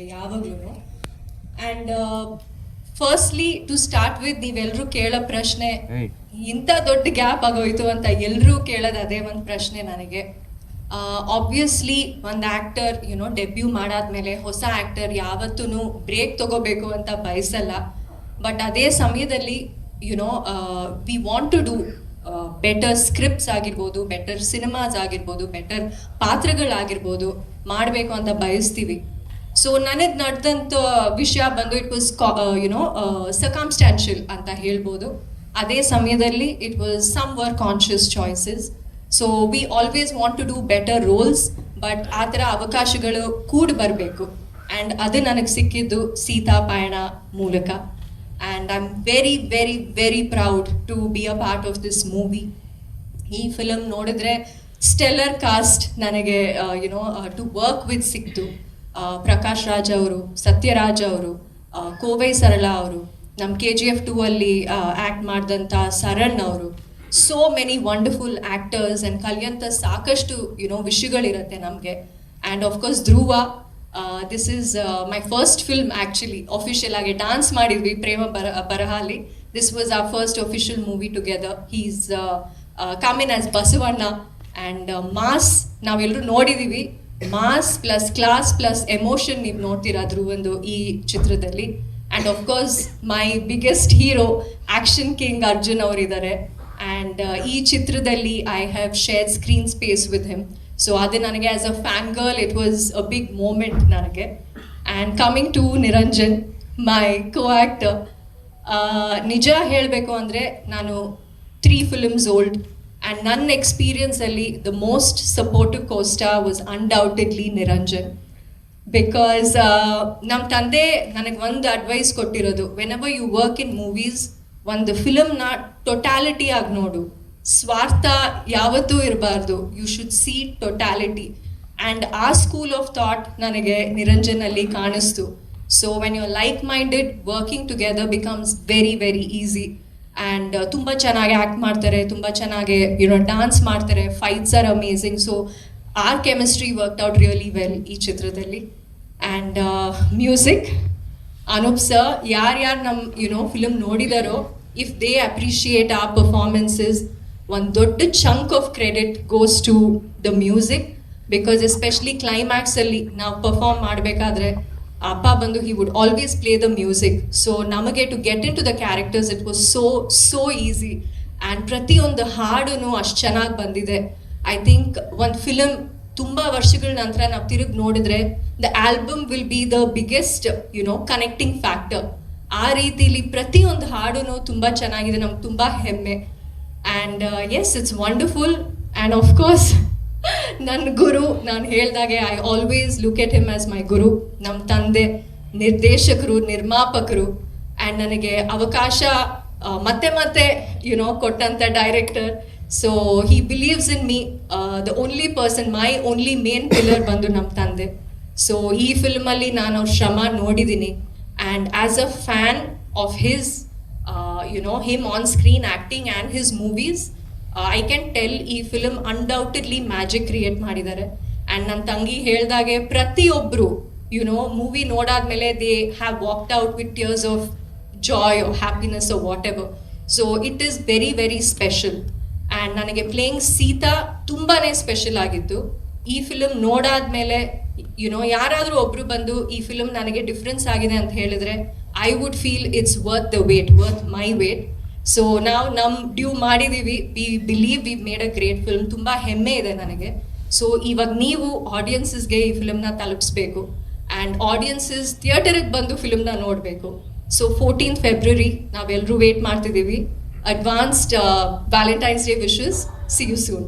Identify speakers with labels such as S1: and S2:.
S1: ನನಗೆ ಯಾವಾಗ್ಲೂ. And firstly to start with, ನೀವೆಲ್ಲರೂ ಕೇಳೋ ಪ್ರಶ್ನೆ, ಇಂಥ ದೊಡ್ಡ ಗ್ಯಾಪ್ ಆಗೋಯ್ತು ಅಂತ ಎಲ್ಲರೂ ಕೇಳೋದು ಅದೇ ಒಂದು ಪ್ರಶ್ನೆ ನನಗೆ. ಆಬ್ವಿಯಸ್ಲಿ ಒಂದು ಆ್ಯಕ್ಟರ್ ಡೆಬ್ಯೂ ಮಾಡಾದ್ಮೇಲೆ ಹೊಸ ಆ್ಯಕ್ಟರ್ ಯಾವತ್ತೂ ಬ್ರೇಕ್ ತಗೋಬೇಕು ಅಂತ ಬಯಸಲ್ಲ. ಬಟ್ ಅದೇ ಸಮಯದಲ್ಲಿ we want to do better scripts ಆಗಿರ್ಬೋದು, ಬೆಟರ್ ಸಿನಿಮಾಸ್ ಆಗಿರ್ಬೋದು, ಬೆಟರ್ ಪಾತ್ರಗಳಾಗಿರ್ಬೋದು ಮಾಡಬೇಕು ಅಂತ ಬಯಸ್ತೀವಿ. ಸೊ ನನಗೆ ನಡೆದಂಥ ವಿಷಯ ಬಂದು ಇಟ್ ವಾಸ್ ಸರ್ಕಮ್ಸ್ಟ್ಯಾನ್ಷಿಯಲ್ ಅಂತ ಹೇಳ್ಬೋದು. ಅದೇ ಸಮಯದಲ್ಲಿ it was some were conscious choices. So we always want to do better roles, but ಆ ಥರ ಅವಕಾಶಗಳು ಕೂಡಿ ಬರಬೇಕು. ಆ್ಯಂಡ್ ಅದು ನನಗೆ ಸಿಕ್ಕಿದ್ದು ಸೀತಾ ಪಯಣ ಮೂಲಕ. And I am very very very proud to be a part of this movie. ಈ ಫಿಲಮ್ ನೋಡಿದ್ರೆ ಸ್ಟೆಲ್ಲರ್ ಕಾಸ್ಟ್ ನನಗೆ ಟು ವರ್ಕ್ ವಿತ್ ಸಿಕ್ತು. ಪ್ರಕಾಶ್ ರಾಜ್ ಅವರು, ಸತ್ಯರಾಜ್ ಅವರು, ಕೋವೈ ಸರಳಾ ಅವರು, ನಮ್ಮ KGF 2 ಅಲ್ಲಿ ಆ್ಯಕ್ಟ್ ಮಾಡಿದಂಥ ಸರಣ್ ಅವರು, so many wonderful actors. And ಕಲಿಯಂಥ ಸಾಕಷ್ಟು ವಿಷಯಗಳಿರುತ್ತೆ ನಮಗೆ. And of course Dhruva, this is my first film actually. Official ಆಗಿ ಡ್ಯಾನ್ಸ್ ಮಾಡಿದ್ವಿ ಪ್ರೇಮ ಬರಹಾಲಿ. This was our first official movie together. He is come in as Basavanna. And mass ನಾವೆಲ್ಲರೂ ನೋಡಿದ್ದೀವಿ. Mass plus class plus emotion ನೀವು ನೋಡ್ತೀರಾ ಧ್ರುವಂದು ಈ ಚಿತ್ರದಲ್ಲಿ. And of course my biggest hero action king Arjun ಅವರಿದ್ದಾರೆ. ಆ್ಯಂಡ್ ಈ ಚಿತ್ರದಲ್ಲಿ I have share screen space with him. So ಅದು ನನಗೆ as a fan girl it was a big moment ನನಗೆ. And coming to Niranjan, my co actor, ನಿಜ ಹೇಳಬೇಕು ಅಂದರೆ ನಾನು 3 ಫಿಲ್ಮ್ಸ್ ಓಲ್ಡ್. ಆ್ಯಂಡ್ ನನ್ನ ಎಕ್ಸ್ಪೀರಿಯನ್ಸಲ್ಲಿ the most supportive costar was undoubtedly Niranjan. Because ನಮ್ಮ ತಂದೆ ನನಗೆ ಒಂದು ಅಡ್ವೈಸ್ ಕೊಟ್ಟಿರೋದು, whenever you work in movies, ಒಂದು ಫಿಲಮ್ನ ಟೊಟ್ಯಾಲಿಟಿ ಆಗಿ ನೋಡು, ಸ್ವಾರ್ಥ ಯಾವತ್ತೂ ಇರಬಾರ್ದು, you should see totality. And ಆ ಸ್ಕೂಲ್ ಆಫ್ ಥಾಟ್ ನನಗೆ ನಿರಂಜನಲ್ಲಿ ಕಾಣಿಸ್ತು. So when you are like minded, working together becomes very very easy. And ತುಂಬ ಚೆನ್ನಾಗಿ ಆ್ಯಕ್ಟ್ ಮಾಡ್ತಾರೆ, ತುಂಬ ಚೆನ್ನಾಗಿ ಡ್ಯಾನ್ಸ್ ಮಾಡ್ತಾರೆ, fights are amazing. So our chemistry worked out really well ಈ ಚಿತ್ರದಲ್ಲಿ. ಆ್ಯಂಡ್ ಮ್ಯೂಸಿಕ್, ಅನೂಪ್ ಸರ್, ಯಾರ್ಯಾರು ನಮ್ಮ ಫಿಲಮ್ ನೋಡಿದಾರೋ, if they appreciate our performances, ಒಂದು ದೊಡ್ಡ chunk of credit goes to the music. Because especially ಕ್ಲೈಮ್ಯಾಕ್ಸಲ್ಲಿ ನಾವು ಪರ್ಫಾರ್ಮ್ ಮಾಡಬೇಕಾದ್ರೆ ಅಪ್ಪ ಬಂದು he would always play the music. So ನಮಗೆ to get into the characters it was so easy. And ಪ್ರತಿಯೊಂದು ಹಾಡು ಅಷ್ಟು ಚೆನ್ನಾಗಿ ಬಂದಿದೆ. ಐ ಥಿಂಕ್ ಒಂದು ಫಿಲಮ್ ತುಂಬ ವರ್ಷಗಳ ನಂತರ ನಾವು ತಿರುಗಿ ನೋಡಿದ್ರೆ the album will be the biggest connecting factor. ಆ ರೀತಿಲಿ ಪ್ರತಿಯೊಂದು ಹಾಡು ತುಂಬ ಚೆನ್ನಾಗಿದೆ, ನಮ್ಗೆ ತುಂಬ ಹೆಮ್ಮೆ. And yes, it's wonderful. And of course ನನ್ನ ಗುರು, ನಾನು ಹೇಳ್ದಾಗೆ I always look at him as my guru. ನಮ್ಮ ತಂದೆ, ನಿರ್ದೇಶಕರು, ನಿರ್ಮಾಪಕರು. ಆ್ಯಂಡ್ ನನಗೆ ಅವಕಾಶ ಮತ್ತೆ ಮತ್ತೆ ಕೊಟ್ಟಂಥ director. So he believes in me. The only person, my only main pillar ಬಂದು ನಮ್ಮ ತಂದೆ. ಸೊ ಈ ಫಿಲ್ಮಲ್ಲಿ ನಾನು ಅವ್ರ ಶ್ರಮ ನೋಡಿದ್ದೀನಿ. And as a fan of his him on screen acting and his movies, I can tell ಈ ಫಿಲಮ್ ಅನ್ಡೌಟೆಡ್ಲಿ ಮ್ಯಾಜಿಕ್ ಕ್ರಿಯೇಟ್ ಮಾಡಿದ್ದಾರೆ. ಆ್ಯಂಡ್ ನನ್ನ ತಂಗಿ ಹೇಳ್ದಾಗೆ ಪ್ರತಿಯೊಬ್ಬರು ಮೂವಿ ನೋಡಾದ್ಮೇಲೆ they have walked out with tears of joy or happiness or whatever. So it is very very special. And ನನಗೆ playing Sita ತುಂಬಾ ಸ್ಪೆಷಲ್ ಆಗಿತ್ತು. ಈ ಫಿಲಮ್ ನೋಡಾದ್ಮೇಲೆ ಯಾರಾದರೂ ಒಬ್ಬರು ಬಂದು ಈ ಫಿಲಮ್ ನನಗೆ ಡಿಫ್ರೆನ್ಸ್ ಆಗಿದೆ ಅಂತ ಹೇಳಿದ್ರೆ, I would feel it's worth the wait, worth my wait. So ನಾವು ನಮ್ಮ ಡ್ಯೂ ಮಾಡಿದ್ದೀವಿ. We believe we made a great film. ತುಂಬ ಹೆಮ್ಮೆ ಇದೆ ನನಗೆ. ಸೊ ಇವಾಗ ನೀವು ಆಡಿಯನ್ಸಸ್ಗೆ ಈ ಫಿಲ್ಮ್ನ ತಲುಪಿಸ್ಬೇಕು. ಆ್ಯಂಡ್ ಆಡಿಯನ್ಸಸ್ ಥಿಯೇಟರಿಗೆ ಬಂದು ಫಿಲ್ಮ್ನ ನೋಡಬೇಕು. ಸೊ 14th February ನಾವೆಲ್ಲರೂ ವೇಟ್ ಮಾಡ್ತಿದ್ದೀವಿ. Advanced Valentine's Day wishes. See you soon.